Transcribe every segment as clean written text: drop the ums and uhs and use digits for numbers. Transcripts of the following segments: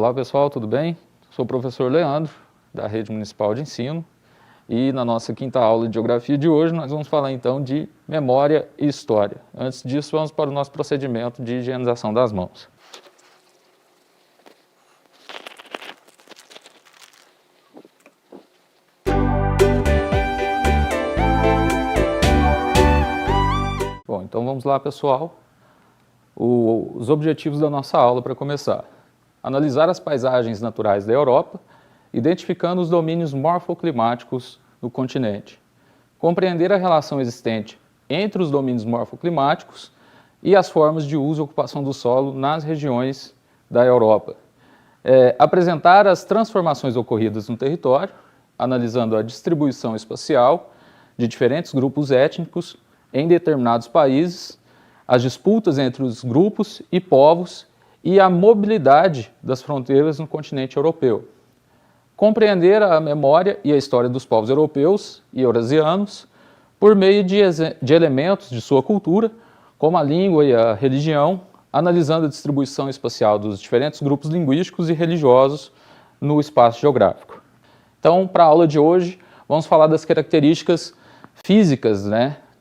Olá pessoal, tudo bem? Sou o professor Leandro, da Rede Municipal de Ensino, e na nossa quinta aula de Geografia de hoje nós vamos falar então de memória e história. Antes disso, vamos para o nosso procedimento de higienização das mãos. Bom, então vamos lá pessoal, os objetivos da nossa aula para começar. Analisar as paisagens naturais da Europa, identificando os domínios morfoclimáticos do continente. Compreender a relação existente entre os domínios morfoclimáticos e as formas de uso e ocupação do solo nas regiões da Europa. Apresentar as transformações ocorridas no território, analisando a distribuição espacial de diferentes grupos étnicos em determinados países, as disputas entre os grupos e povos e a mobilidade das fronteiras no continente europeu. Compreender a memória e a história dos povos europeus e eurasianos por meio de elementos de sua cultura, como a língua e a religião, analisando a distribuição espacial dos diferentes grupos linguísticos e religiosos no espaço geográfico. Então, para a aula de hoje, vamos falar das características físicas,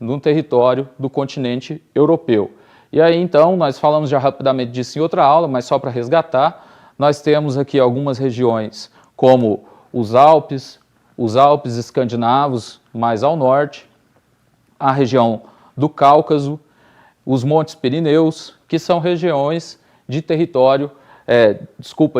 no território do continente europeu. E aí, então, nós falamos já rapidamente disso em outra aula, mas só para resgatar, nós temos aqui algumas regiões como os Alpes escandinavos mais ao norte, a região do Cáucaso, os Montes Pirineus, que são regiões de território,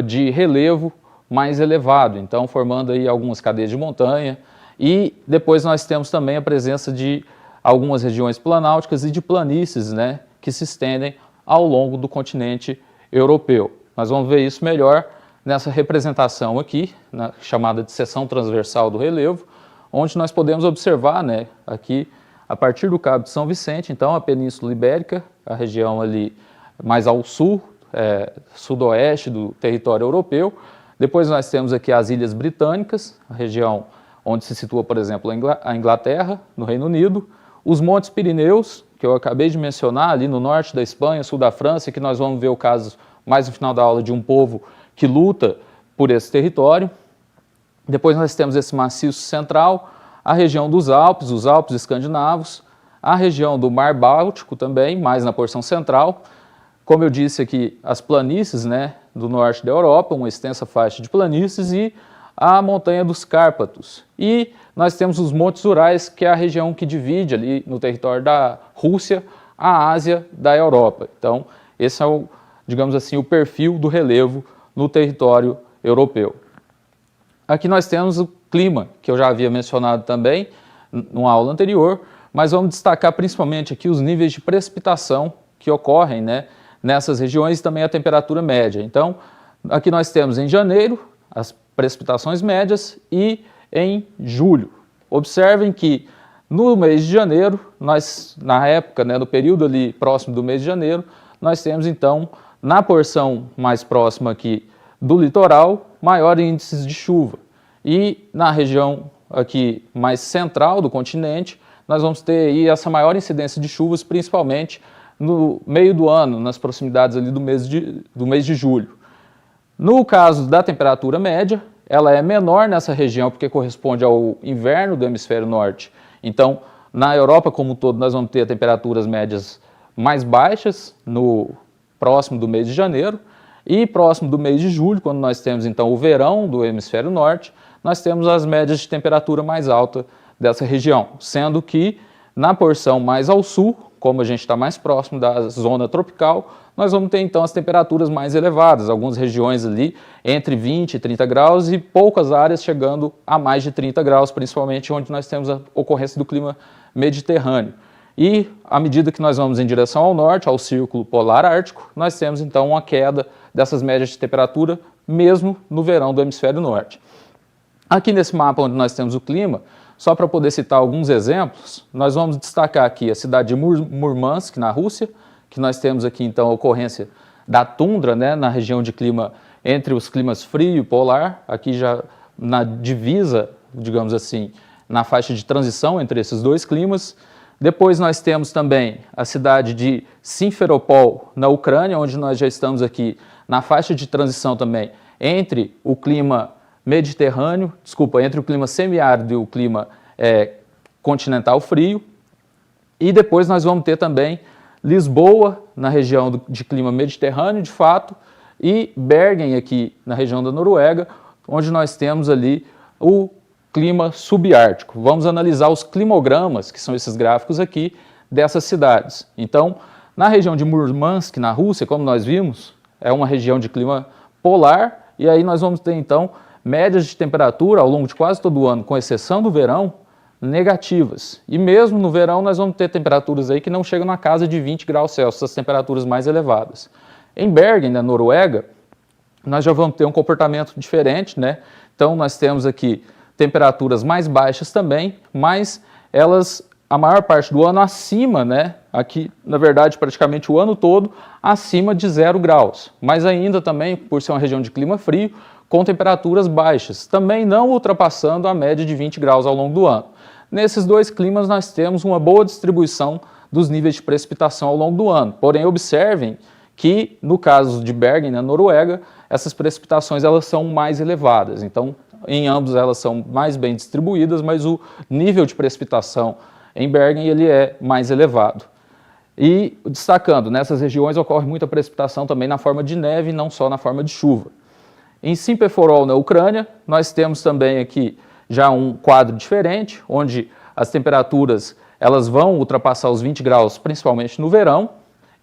de relevo mais elevado, então formando aí algumas cadeias de montanha, e depois nós temos também a presença de algumas regiões planáuticas e de planícies, que se estendem ao longo do continente europeu. Nós vamos ver isso melhor nessa representação aqui, chamada de seção transversal do relevo, onde nós podemos observar, aqui, a partir do Cabo de São Vicente, então a Península Ibérica, a região ali mais ao sul, sudoeste do território europeu. Depois nós temos aqui as Ilhas Britânicas, a região onde se situa, por exemplo, a Inglaterra, no Reino Unido, os Montes Pirineus, que eu acabei de mencionar, ali no norte da Espanha, sul da França, que nós vamos ver o caso mais no final da aula de um povo que luta por esse território. Depois nós temos esse maciço central, a região dos Alpes, os Alpes escandinavos, a região do Mar Báltico também, mais na porção central. Como eu disse aqui, as planícies do norte da Europa, uma extensa faixa de planícies, e a montanha dos Cárpatos. E nós temos os Montes Urais, que é a região que divide ali no território da Rússia a Ásia da Europa. Então, esse é digamos assim, o perfil do relevo no território europeu. Aqui nós temos o clima, que eu já havia mencionado também numa aula anterior, mas vamos destacar principalmente aqui os níveis de precipitação que ocorrem nessas regiões e também a temperatura média. Então, aqui nós temos em janeiro as precipitações médias e em julho. Observem que no mês de janeiro, na época, no período ali próximo do mês de janeiro, nós temos então, na porção mais próxima aqui do litoral, maior índices de chuva. E na região aqui mais central do continente, nós vamos ter aí essa maior incidência de chuvas, principalmente no meio do ano, nas proximidades ali do mês de julho. No caso da temperatura média, ela é menor nessa região porque corresponde ao inverno do hemisfério norte. Então, na Europa como um todo, nós vamos ter temperaturas médias mais baixas próximo do mês de janeiro, e próximo do mês de julho, quando nós temos então o verão do hemisfério norte, nós temos as médias de temperatura mais alta dessa região, sendo que na porção mais ao sul, como a gente está mais próximo da zona tropical, nós vamos ter então as temperaturas mais elevadas, algumas regiões ali entre 20 e 30 graus e poucas áreas chegando a mais de 30 graus, principalmente onde nós temos a ocorrência do clima mediterrâneo. E à medida que nós vamos em direção ao norte, ao Círculo Polar Ártico, nós temos então uma queda dessas médias de temperatura mesmo no verão do hemisfério norte. Aqui nesse mapa onde nós temos o clima, só para poder citar alguns exemplos, nós vamos destacar aqui a cidade de Murmansk, na Rússia, que nós temos aqui então a ocorrência da tundra, na região de clima entre os climas frio e polar, aqui já na divisa, digamos assim, na faixa de transição entre esses dois climas. Depois nós temos também a cidade de Simferopol, na Ucrânia, onde nós já estamos aqui na faixa de transição também entre o clima mediterrâneo, entre o clima semiárido e o clima continental frio. E depois nós vamos ter também Lisboa, na região de clima mediterrâneo, de fato, e Bergen, aqui na região da Noruega, onde nós temos ali o clima subártico. Vamos analisar os climogramas, que são esses gráficos aqui, dessas cidades. Então, na região de Murmansk, na Rússia, como nós vimos, é uma região de clima polar, e aí nós vamos ter, então, médias de temperatura ao longo de quase todo o ano, com exceção do verão, negativas. E mesmo no verão nós vamos ter temperaturas aí que não chegam na casa de 20 graus Celsius, as temperaturas mais elevadas. Em Bergen, na Noruega, nós já vamos ter um comportamento diferente, né? Então nós temos aqui temperaturas mais baixas também, mas elas, a maior parte do ano acima, né? Aqui, na verdade, praticamente o ano todo, acima de 0 graus. Mas ainda também, por ser uma região de clima frio, com temperaturas baixas, também não ultrapassando a média de 20 graus ao longo do ano. Nesses dois climas nós temos uma boa distribuição dos níveis de precipitação ao longo do ano. Porém, observem que no caso de Bergen, na Noruega, essas precipitações elas são mais elevadas. Então, em ambos elas são mais bem distribuídas, mas o nível de precipitação em Bergen ele é mais elevado. E destacando, nessas regiões ocorre muita precipitação também na forma de neve, não só na forma de chuva. Em Simferopol, na Ucrânia, nós temos também aqui já um quadro diferente, onde as temperaturas elas vão ultrapassar os 20 graus, principalmente no verão,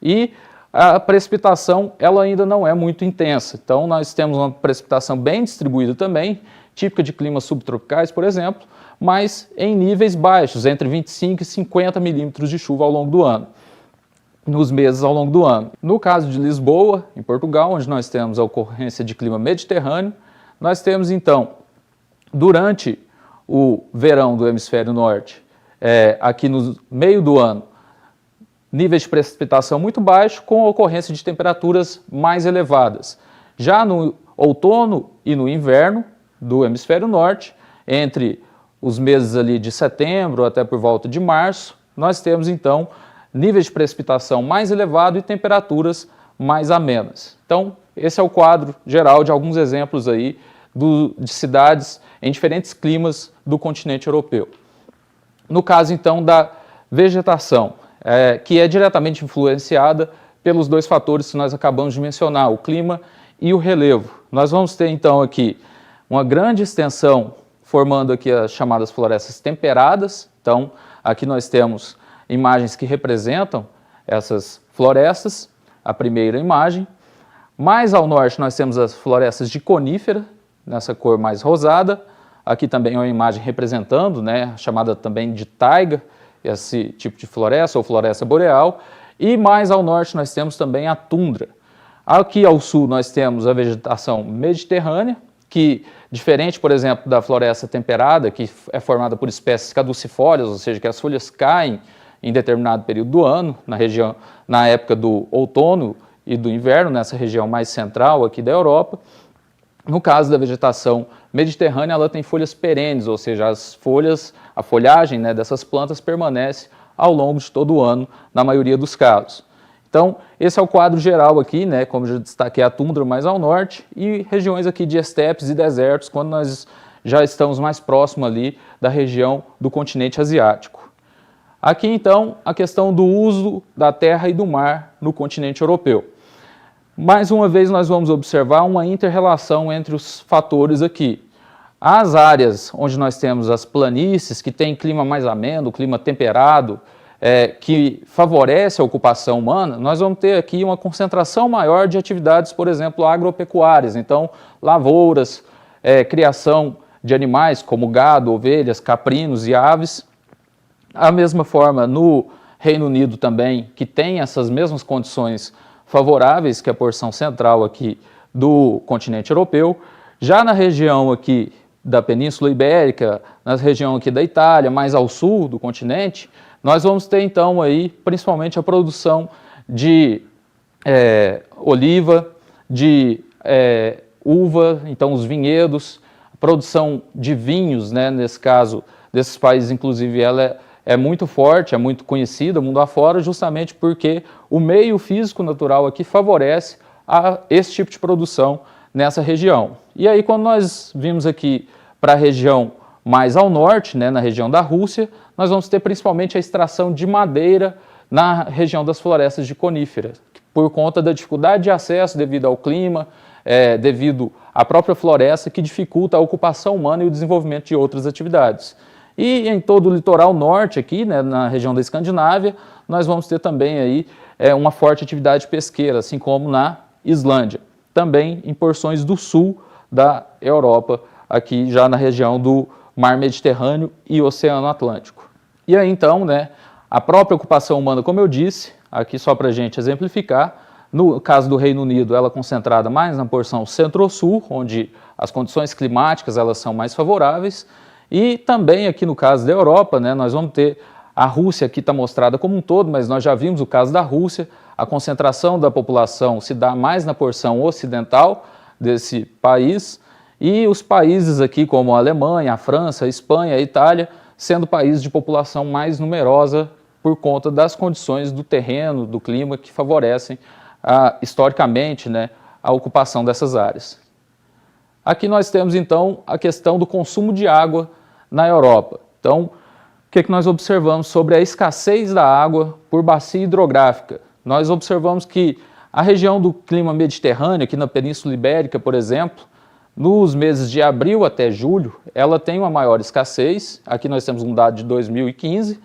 e a precipitação ela ainda não é muito intensa. Então nós temos uma precipitação bem distribuída também, típica de climas subtropicais, por exemplo, mas em níveis baixos, entre 25 e 50 milímetros de chuva ao longo do ano, nos meses ao longo do ano. No caso de Lisboa, em Portugal, onde nós temos a ocorrência de clima mediterrâneo, nós temos então, durante o verão do hemisfério norte, aqui no meio do ano, níveis de precipitação muito baixos, com a ocorrência de temperaturas mais elevadas. Já no outono e no inverno do hemisfério norte, entre os meses ali de setembro até por volta de março, nós temos então níveis de precipitação mais elevados e temperaturas mais amenas. Então, esse é o quadro geral de alguns exemplos aí de cidades em diferentes climas do continente europeu. No caso, então, da vegetação, que é diretamente influenciada pelos dois fatores que nós acabamos de mencionar, o clima e o relevo. Nós vamos ter, então, aqui uma grande extensão formando aqui as chamadas florestas temperadas. Então, aqui nós temos imagens que representam essas florestas, a primeira imagem. Mais ao norte nós temos as florestas de conífera, nessa cor mais rosada. Aqui também é uma imagem representando, né, chamada também de taiga, esse tipo de floresta ou floresta boreal. E mais ao norte nós temos também a tundra. Aqui ao sul nós temos a vegetação mediterrânea, que, diferente, por exemplo, da floresta temperada, que é formada por espécies caducifólias, ou seja, que as folhas caem em determinado período do ano, na época do outono e do inverno, nessa região mais central aqui da Europa. No caso da vegetação mediterrânea, ela tem folhas perenes, ou seja, a folhagem, né, dessas plantas permanece ao longo de todo o ano, na maioria dos casos. Então, esse é o quadro geral aqui, né, como já destaquei, a tundra mais ao norte e regiões aqui de estepes e desertos, quando nós já estamos mais próximo ali da região do continente asiático. Aqui, então, a questão do uso da terra e do mar no continente europeu. Mais uma vez, nós vamos observar uma inter-relação entre os fatores aqui. As áreas onde nós temos as planícies, que têm clima mais ameno, clima temperado, que favorece a ocupação humana, nós vamos ter aqui uma concentração maior de atividades, por exemplo, agropecuárias. Então, lavouras, criação de animais como gado, ovelhas, caprinos e aves. Da mesma forma, no Reino Unido também, que tem essas mesmas condições favoráveis que a porção central aqui do continente europeu. Já na região aqui da Península Ibérica, na região aqui da Itália, mais ao sul do continente, nós vamos ter então aí principalmente a produção de oliva, de uva, então os vinhedos, a produção de vinhos, né, nesse caso desses países, inclusive ela é muito forte, é muito conhecida mundo afora, justamente porque o meio físico natural aqui favorece esse tipo de produção nessa região. E aí, quando nós vimos aqui para a região mais ao norte, né, na região da Rússia, nós vamos ter principalmente a extração de madeira na região das florestas de coníferas, por conta da dificuldade de acesso devido ao clima, devido à própria floresta, que dificulta a ocupação humana e o desenvolvimento de outras atividades. E em todo o litoral norte aqui, né, na região da Escandinávia, nós vamos ter também aí uma forte atividade pesqueira, assim como na Islândia. Também em porções do sul da Europa, aqui já na região do Mar Mediterrâneo e Oceano Atlântico. E aí então, né, a própria ocupação humana, como eu disse, aqui só para a gente exemplificar, no caso do Reino Unido, ela é concentrada mais na porção centro-sul, onde as condições climáticas elas são mais favoráveis, e também aqui no caso da Europa, né, nós vamos ter a Rússia, aqui está mostrada como um todo, mas nós já vimos o caso da Rússia, a concentração da população se dá mais na porção ocidental desse país, e os países aqui como a Alemanha, a França, a Espanha, a Itália, sendo países de população mais numerosa por conta das condições do terreno, do clima, que favorecem historicamente, né, a ocupação dessas áreas. Aqui nós temos então a questão do consumo de água na Europa. Então, o que nós observamos sobre a escassez da água por bacia hidrográfica? Nós observamos que a região do clima mediterrâneo, aqui na Península Ibérica, por exemplo, nos meses de abril até julho, ela tem uma maior escassez. Aqui nós temos um dado de 2015,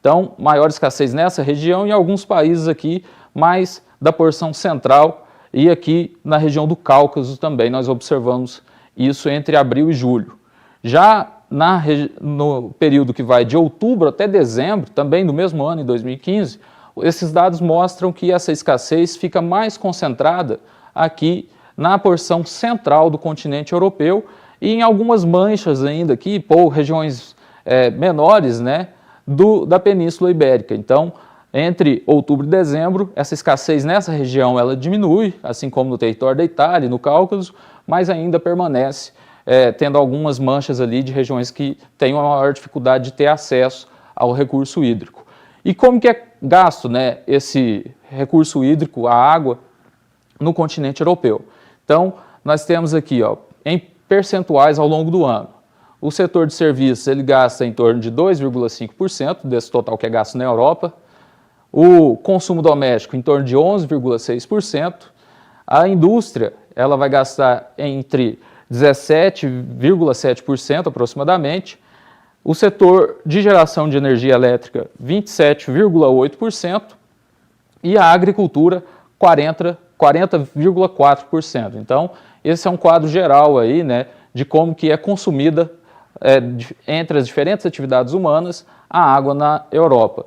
então maior escassez nessa região e alguns países aqui mais da porção central e aqui na região do Cáucaso também nós observamos isso entre abril e julho. Já no período que vai de outubro até dezembro, também do mesmo ano, em 2015, esses dados mostram que essa escassez fica mais concentrada aqui na porção central do continente europeu e em algumas manchas ainda aqui, por regiões menores, né, da Península Ibérica. Então, entre outubro e dezembro, essa escassez nessa região ela diminui, assim como no território da Itália, no Cáucaso, mas ainda permanece tendo algumas manchas ali de regiões que têm uma maior dificuldade de ter acesso ao recurso hídrico. E como que é gasto, né, esse recurso hídrico, a água, no continente europeu? Então, nós temos aqui, ó, em percentuais ao longo do ano. O setor de serviços ele gasta em torno de 2,5% desse total que é gasto na Europa. O consumo doméstico em torno de 11,6%. A indústria ela vai gastar entre 17,7% aproximadamente. O setor de geração de energia elétrica, 27,8%. E a agricultura, 40,4%. Então, esse é um quadro geral aí, né, de como que é consumida entre as diferentes atividades humanas a água na Europa.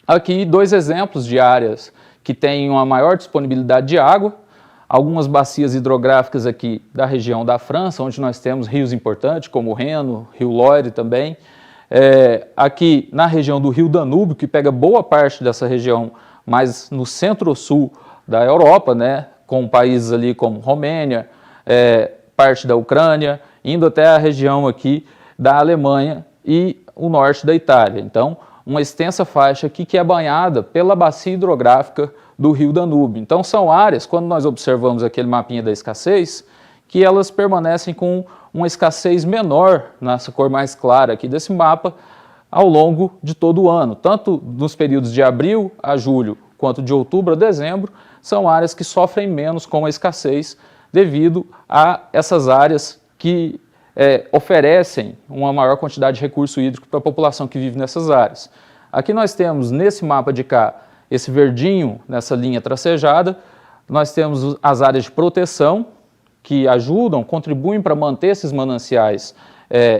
Aqui dois exemplos de áreas que têm uma maior disponibilidade de água, algumas bacias hidrográficas aqui da região da França, onde nós temos rios importantes como o Reno, Rio Loire também, aqui na região do Rio Danúbio, que pega boa parte dessa região, mas no centro-sul da Europa, né, com países ali como Romênia, parte da Ucrânia, indo até a região aqui da Alemanha e o norte da Itália. Então, uma extensa faixa aqui que é banhada pela bacia hidrográfica do Rio Danúbio. Então, são áreas, quando nós observamos aquele mapinha da escassez, que elas permanecem com uma escassez menor, nessa cor mais clara aqui desse mapa, ao longo de todo o ano. Tanto nos períodos de abril a julho, quanto de outubro a dezembro, são áreas que sofrem menos com a escassez devido a essas áreas que oferecem uma maior quantidade de recurso hídrico para a população que vive nessas áreas. Aqui nós temos, nesse mapa de cá, esse verdinho, nessa linha tracejada, nós temos as áreas de proteção, que ajudam, contribuem para manter esses mananciais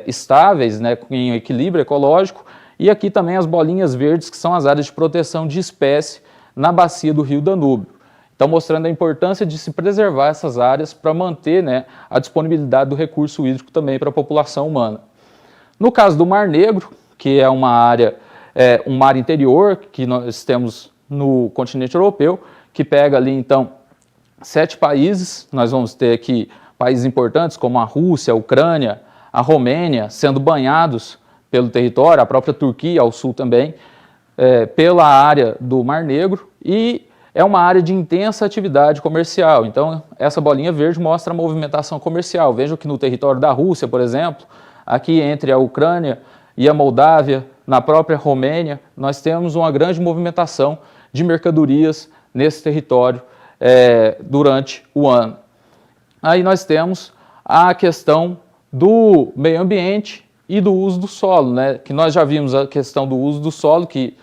estáveis, né, em equilíbrio ecológico, e aqui também as bolinhas verdes, que são as áreas de proteção de espécie na bacia do Rio Danúbio. Então, mostrando a importância de se preservar essas áreas para manter, né, a disponibilidade do recurso hídrico também para a população humana. No caso do Mar Negro, que é uma área, um mar interior que nós temos no continente europeu, que pega ali, então, 7 países. Nós vamos ter aqui países importantes como a Rússia, a Ucrânia, a Romênia, sendo banhados pelo território, a própria Turquia ao sul também, pela área do Mar Negro, e é uma área de intensa atividade comercial. Então, essa bolinha verde mostra a movimentação comercial. Vejam que no território da Rússia, por exemplo, aqui entre a Ucrânia e a Moldávia, na própria Romênia, nós temos uma grande movimentação de mercadorias nesse território durante o ano. Aí nós temos a questão do meio ambiente e do uso do solo, né? Que nós já vimos a questão do uso do solo, que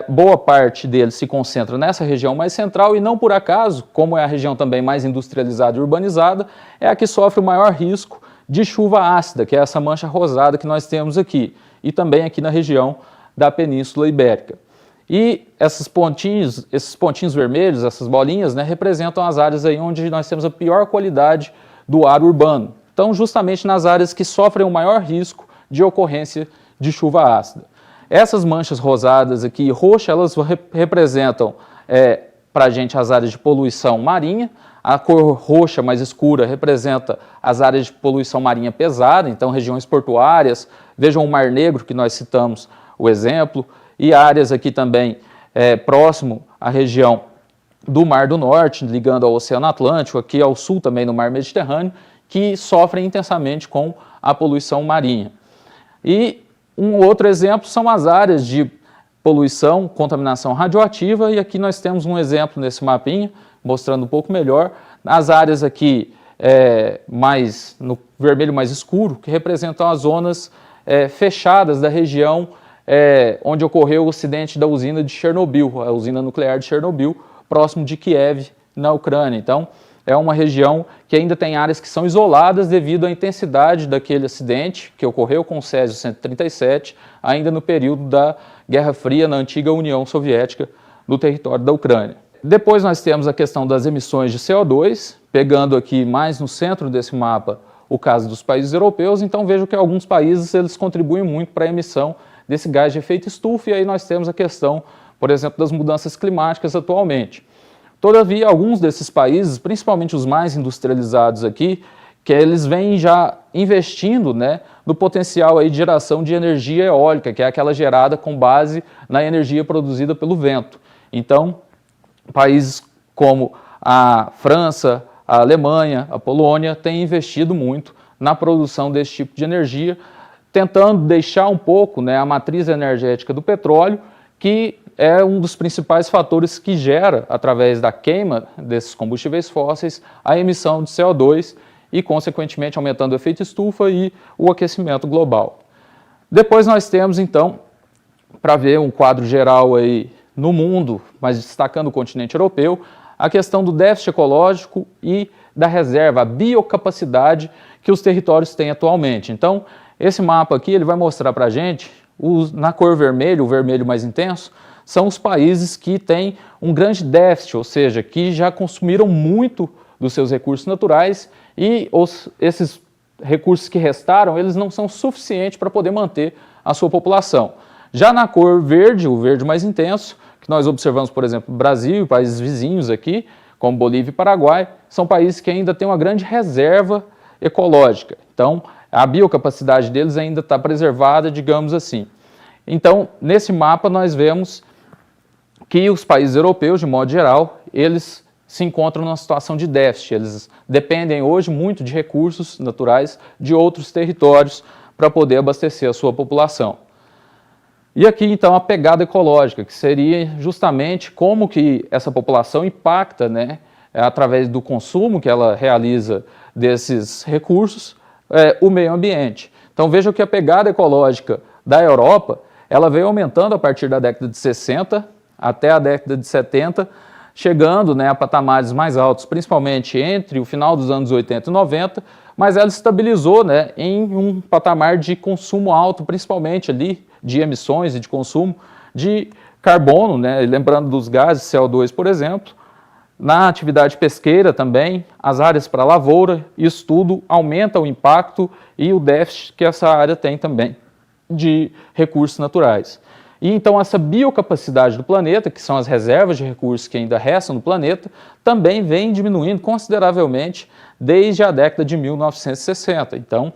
boa parte dele se concentra nessa região mais central e não por acaso, como é a região também mais industrializada e urbanizada, é a que sofre o maior risco de chuva ácida, que é essa mancha rosada que nós temos aqui, e também aqui na região da Península Ibérica. E esses pontinhos vermelhos, essas bolinhas, né, representam as áreas aí onde nós temos a pior qualidade do ar urbano. Então, justamente nas áreas que sofrem o maior risco de ocorrência de chuva ácida. Essas manchas rosadas aqui, roxas, elas representam para a gente as áreas de poluição marinha. A cor roxa mais escura representa as áreas de poluição marinha pesada, então regiões portuárias. Vejam o Mar Negro, que nós citamos o exemplo, e áreas aqui também próximo à região do Mar do Norte, ligando ao Oceano Atlântico, aqui ao sul também no Mar Mediterrâneo, que sofrem intensamente com a poluição marinha. E um outro exemplo são as áreas de poluição, contaminação radioativa, e aqui nós temos um exemplo nesse mapinha, mostrando um pouco melhor, as áreas aqui mais no vermelho mais escuro, que representam as zonas fechadas da região onde ocorreu o acidente da usina de Chernobyl, a usina nuclear de Chernobyl, próximo de Kiev, na Ucrânia. Então, é uma região que ainda tem áreas que são isoladas devido à intensidade daquele acidente que ocorreu com o Césio-137, ainda no período da Guerra Fria na antiga União Soviética, no território da Ucrânia. Depois nós temos a questão das emissões de CO2, pegando aqui mais no centro desse mapa o caso dos países europeus. Então vejo que alguns países eles contribuem muito para a emissão desse gás de efeito estufa, e aí nós temos a questão, por exemplo, das mudanças climáticas atualmente. Todavia, alguns desses países, principalmente os mais industrializados aqui, que eles vêm já investindo, né, no potencial aí de geração de energia eólica, que é aquela gerada com base na energia produzida pelo vento. Então, países como a França, a Alemanha, a Polônia têm investido muito na produção desse tipo de energia, tentando deixar um pouco, né, a matriz energética do petróleo, que é um dos principais fatores que gera, através da queima desses combustíveis fósseis, a emissão de CO2 e, consequentemente, aumentando o efeito estufa e o aquecimento global. Depois nós temos, então, para ver um quadro geral aí no mundo, mas destacando o continente europeu, a questão do déficit ecológico e da reserva, a biocapacidade que os territórios têm atualmente. Então, esse mapa aqui ele vai mostrar para a gente, na cor vermelho, o vermelho mais intenso, são os países que têm um grande déficit, ou seja, que já consumiram muito dos seus recursos naturais e esses recursos que restaram, eles não são suficientes para poder manter a sua população. Já na cor verde, o verde mais intenso, que nós observamos, por exemplo, Brasil e países vizinhos aqui, como Bolívia e Paraguai, são países que ainda têm uma grande reserva ecológica. Então, a biocapacidade deles ainda está preservada, digamos assim. Então, nesse mapa nós vemos que os países europeus, de modo geral, eles se encontram numa situação de déficit. Eles dependem hoje muito de recursos naturais de outros territórios para poder abastecer a sua população. E aqui, então, a pegada ecológica, que seria justamente como que essa população impacta, né, através do consumo que ela realiza desses recursos, o meio ambiente. Então, vejam que a pegada ecológica da Europa, ela veio aumentando a partir da década de 60 até a década de 70, chegando, né, a patamares mais altos, principalmente entre o final dos anos 80 e 90, mas ela estabilizou, né, em um patamar de consumo alto, principalmente ali de emissões e de consumo de carbono, né, lembrando dos gases CO2, por exemplo. Na atividade pesqueira também, as áreas para lavoura, isso tudo aumenta o impacto e o déficit que essa área tem também de recursos naturais. E então essa biocapacidade do planeta, que são as reservas de recursos que ainda restam no planeta, também vem diminuindo consideravelmente desde a década de 1960. Então,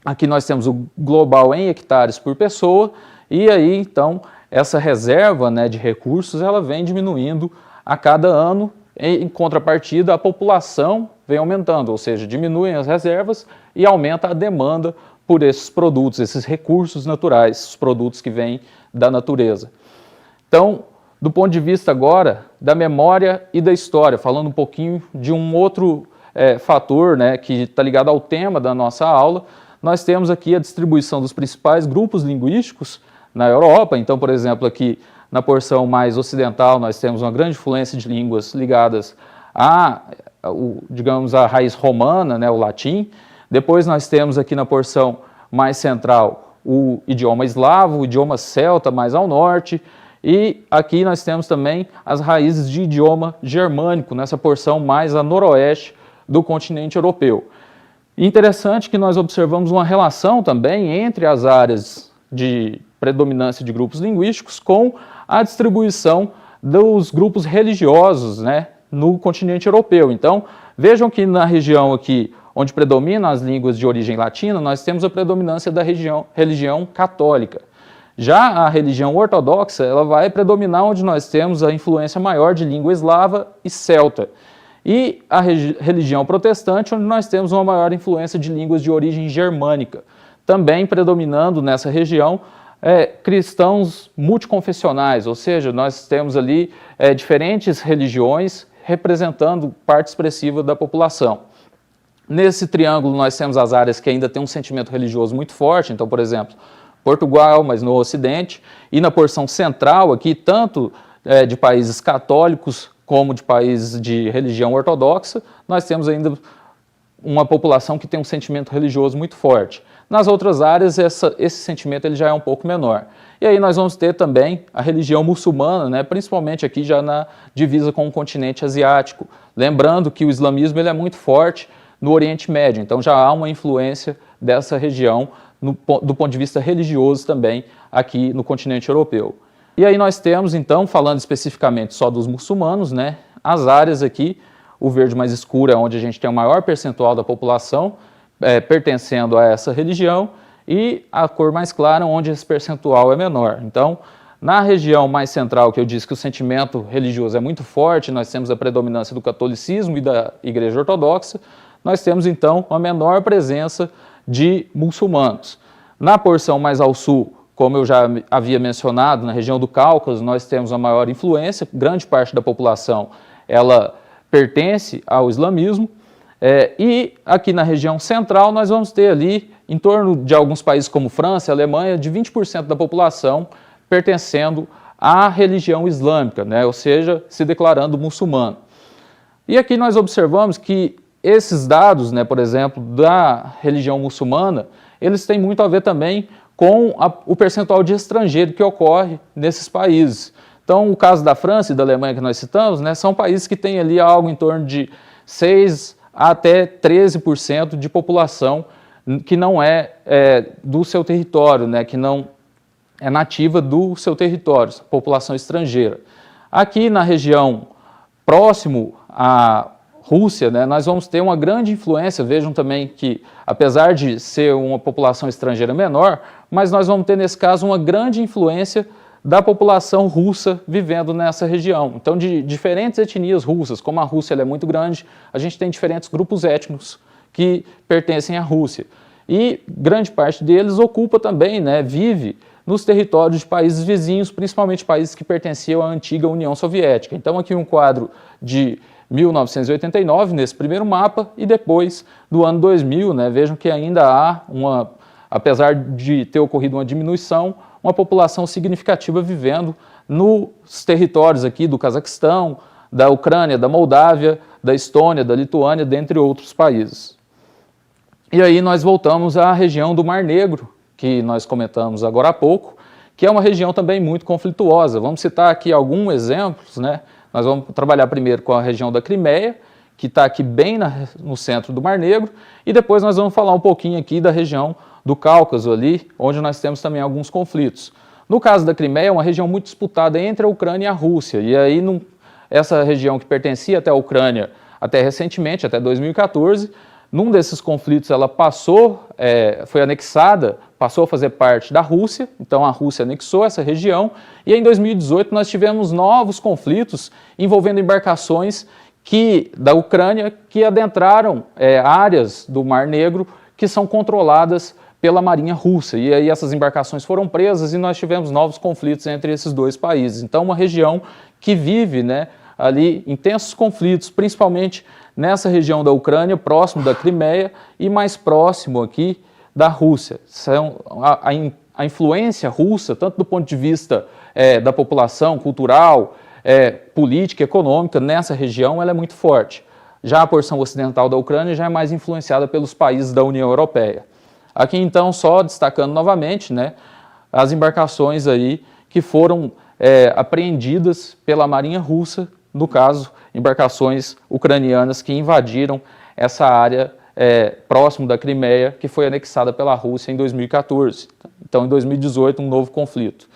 aqui nós temos o global em hectares por pessoa, e aí então essa reserva, né, de recursos ela vem diminuindo a cada ano. Em contrapartida, a população vem aumentando, ou seja, diminuem as reservas e aumenta a demanda por esses produtos, esses recursos naturais, os produtos que vêm da natureza. Então, do ponto de vista agora da memória e da história, falando um pouquinho de um outro fator, né, que está ligado ao tema da nossa aula, nós temos aqui a distribuição dos principais grupos linguísticos na Europa. Então, por exemplo, aqui na porção mais ocidental, nós temos uma grande influência de línguas ligadas digamos, a raiz romana, né, o latim. Depois nós temos aqui na porção mais central o idioma eslavo, o idioma celta mais ao norte. E aqui nós temos também as raízes de idioma germânico, nessa porção mais a noroeste do continente europeu. Interessante que nós observamos uma relação também entre as áreas de predominância de grupos linguísticos com a distribuição dos grupos religiosos, né, no continente europeu. Então, vejam que na região aqui, onde predominam as línguas de origem latina, nós temos a predominância da religião católica. Já a religião ortodoxa, ela vai predominar onde nós temos a influência maior de língua eslava e celta. E a religião protestante, onde nós temos uma maior influência de línguas de origem germânica. Também predominando nessa região cristãos multiconfessionais, ou seja, nós temos ali diferentes religiões representando parte expressiva da população. Nesse triângulo nós temos as áreas que ainda têm um sentimento religioso muito forte, então, por exemplo, Portugal, mas no Ocidente, e na porção central aqui, tanto de países católicos como de países de religião ortodoxa, nós temos ainda uma população que tem um sentimento religioso muito forte. Nas outras áreas, esse sentimento ele já é um pouco menor. E aí nós vamos ter também a religião muçulmana, né, principalmente aqui já na divisa com o continente asiático. Lembrando que o islamismo ele é muito forte no Oriente Médio, então já há uma influência dessa região do ponto de vista religioso também aqui no continente europeu. E aí nós temos, então, falando especificamente só dos muçulmanos, né, as áreas aqui, o verde mais escuro é onde a gente tem o maior percentual da população pertencendo a essa religião, e a cor mais clara onde esse percentual é menor. Então, na região mais central, que eu disse que o sentimento religioso é muito forte, nós temos a predominância do catolicismo e da Igreja Ortodoxa, nós temos então uma menor presença de muçulmanos. Na porção mais ao sul, como eu já havia mencionado, na região do Cáucaso, nós temos uma maior influência, grande parte da população ela pertence ao islamismo, e aqui na região central nós vamos ter ali, em torno de alguns países como França e Alemanha, de 20% da população pertencendo à religião islâmica, né? Ou seja, se declarando muçulmano. E aqui nós observamos que esses dados, né, por exemplo, da religião muçulmana, eles têm muito a ver também com o percentual de estrangeiro que ocorre nesses países. Então, o caso da França e da Alemanha que nós citamos, né, são países que têm ali algo em torno de 6 até 13% de população que não é do seu território, né, que não é nativa do seu território, população estrangeira. Aqui na região próximo à Rússia, né, nós vamos ter uma grande influência, vejam também que, apesar de ser uma população estrangeira menor, mas nós vamos ter nesse caso uma grande influência da população russa vivendo nessa região. Então, de diferentes etnias russas, como a Rússia ela é muito grande, a gente tem diferentes grupos étnicos que pertencem à Rússia. E grande parte deles ocupa também, né, vive nos territórios de países vizinhos, principalmente países que pertenciam à antiga União Soviética. Então, aqui um quadro de 1989, nesse primeiro mapa, e depois do ano 2000, né, vejam que ainda há apesar de ter ocorrido uma diminuição, uma população significativa vivendo nos territórios aqui do Cazaquistão, da Ucrânia, da Moldávia, da Estônia, da Lituânia, dentre outros países. E aí nós voltamos à região do Mar Negro, que nós comentamos agora há pouco, que é uma região também muito conflituosa. Vamos citar aqui alguns exemplos, né? Nós vamos trabalhar primeiro com a região da Crimeia, que está aqui bem no centro do Mar Negro, e depois nós vamos falar um pouquinho aqui da região do Cáucaso ali, onde nós temos também alguns conflitos. No caso da Crimeia, é uma região muito disputada entre a Ucrânia e a Rússia, e aí essa região que pertencia até a Ucrânia até recentemente, até 2014, num desses conflitos ela foi anexada, passou a fazer parte da Rússia, então a Rússia anexou essa região, e em 2018 nós tivemos novos conflitos envolvendo embarcações da Ucrânia que adentraram áreas do Mar Negro que são controladas pela Marinha Russa, e aí essas embarcações foram presas e nós tivemos novos conflitos entre esses dois países. Então uma região que vive, né, ali intensos conflitos, principalmente nessa região da Ucrânia, próximo da Crimeia e mais próximo aqui da Rússia. A influência russa, tanto do ponto de vista da população, cultural, política, econômica, nessa região, ela é muito forte. Já a porção ocidental da Ucrânia já é mais influenciada pelos países da União Europeia. Aqui, então, só destacando novamente, né, as embarcações aí que foram apreendidas pela Marinha Russa, no caso, embarcações ucranianas que invadiram essa área próximo da Crimeia, que foi anexada pela Rússia em 2014. Então, em 2018, um novo conflito.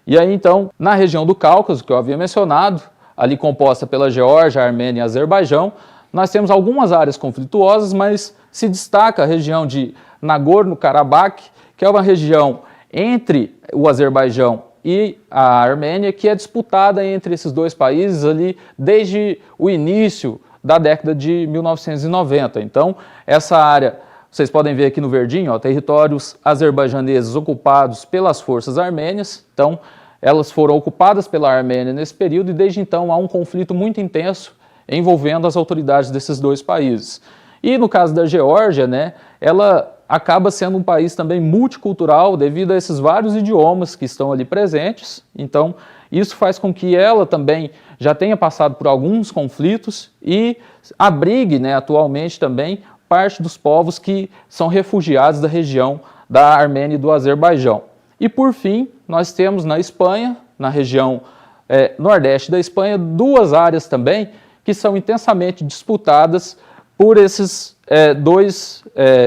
E aí, então, na região do Cáucaso, que eu havia mencionado, ali composta pela Geórgia, Armênia e Azerbaijão, nós temos algumas áreas conflituosas, mas se destaca a região de Nagorno-Karabakh, que é uma região entre o Azerbaijão e a Armênia, que é disputada entre esses dois países ali desde o início da década de 1990. Então, essa área, vocês podem ver aqui no verdinho, ó, territórios azerbaijaneses ocupados pelas forças armênias. Então, elas foram ocupadas pela Armênia nesse período e desde então há um conflito muito intenso envolvendo as autoridades desses dois países. E no caso da Geórgia, né, ela acaba sendo um país também multicultural devido a esses vários idiomas que estão ali presentes. Então, isso faz com que ela também já tenha passado por alguns conflitos e abrigue, né, atualmente também parte dos povos que são refugiados da região da Armênia e do Azerbaijão. E por fim, nós temos na Espanha, na região nordeste da Espanha, duas áreas também que são intensamente disputadas por esses dois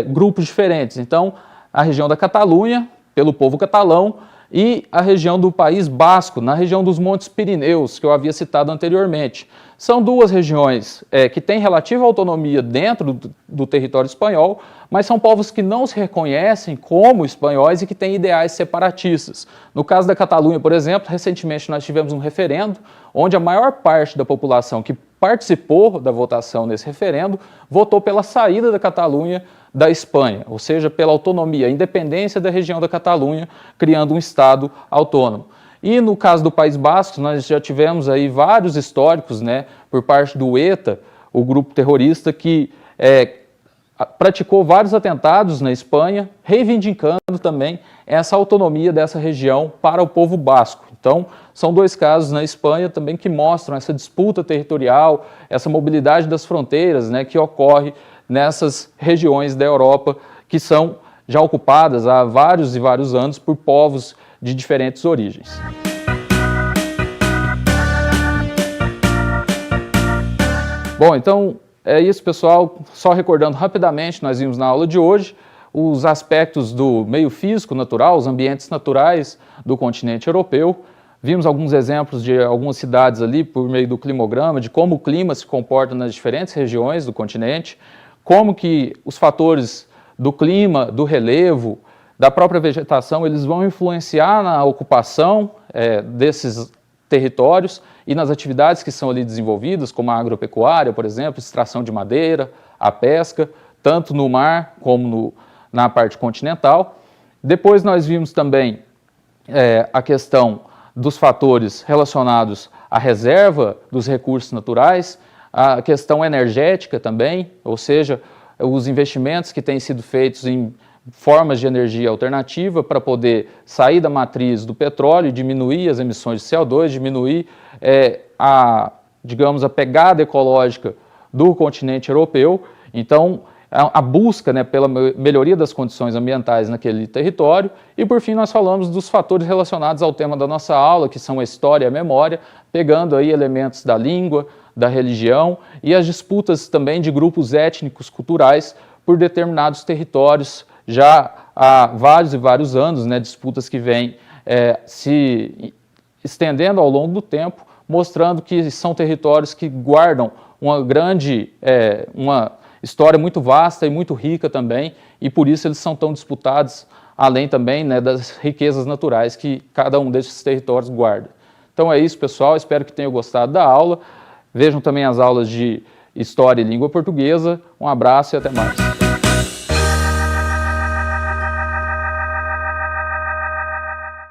grupos diferentes. Então, a região da Catalunha, pelo povo catalão, e a região do País Basco, na região dos Montes Pirineus, que eu havia citado anteriormente. São duas regiões que têm relativa autonomia dentro do território espanhol, mas são povos que não se reconhecem como espanhóis e que têm ideais separatistas. No caso da Catalunha, por exemplo, recentemente nós tivemos um referendo onde a maior parte da população que participou da votação nesse referendo votou pela saída da Catalunha da Espanha, ou seja, pela autonomia, a independência da região da Catalunha, criando um Estado autônomo. E no caso do País Basco, nós já tivemos aí vários históricos, né, por parte do ETA, o grupo terrorista que praticou vários atentados na Espanha, reivindicando também essa autonomia dessa região para o povo basco. Então, são dois casos na Espanha também que mostram essa disputa territorial, essa mobilidade das fronteiras, né, que ocorre nessas regiões da Europa que são já ocupadas há vários e vários anos por povos de diferentes origens. Bom, então é isso, pessoal. Só recordando rapidamente, nós vimos na aula de hoje os aspectos do meio físico natural, os ambientes naturais do continente europeu. Vimos alguns exemplos de algumas cidades ali por meio do climograma, de como o clima se comporta nas diferentes regiões do continente, como que os fatores do clima, do relevo, da própria vegetação, eles vão influenciar na ocupação desses territórios e nas atividades que são ali desenvolvidas, como a agropecuária, por exemplo, extração de madeira, a pesca, tanto no mar como na parte continental. Depois nós vimos também a questão dos fatores relacionados à reserva dos recursos naturais, a questão energética também, ou seja, os investimentos que têm sido feitos em formas de energia alternativa para poder sair da matriz do petróleo, diminuir as emissões de CO2, diminuir digamos, a pegada ecológica do continente europeu. Então, a busca, né, pela melhoria das condições ambientais naquele território. E, por fim, nós falamos dos fatores relacionados ao tema da nossa aula, que são a história e a memória, pegando aí elementos da língua, da religião e as disputas também de grupos étnicos, culturais, por determinados territórios, já há vários e vários anos, né, disputas que vêm se estendendo ao longo do tempo, mostrando que são territórios que guardam uma grande, uma história muito vasta e muito rica também, e por isso eles são tão disputados, além também, né, das riquezas naturais que cada um desses territórios guarda. Então é isso, pessoal, espero que tenham gostado da aula. Vejam também as aulas de História e Língua Portuguesa. Um abraço e até mais.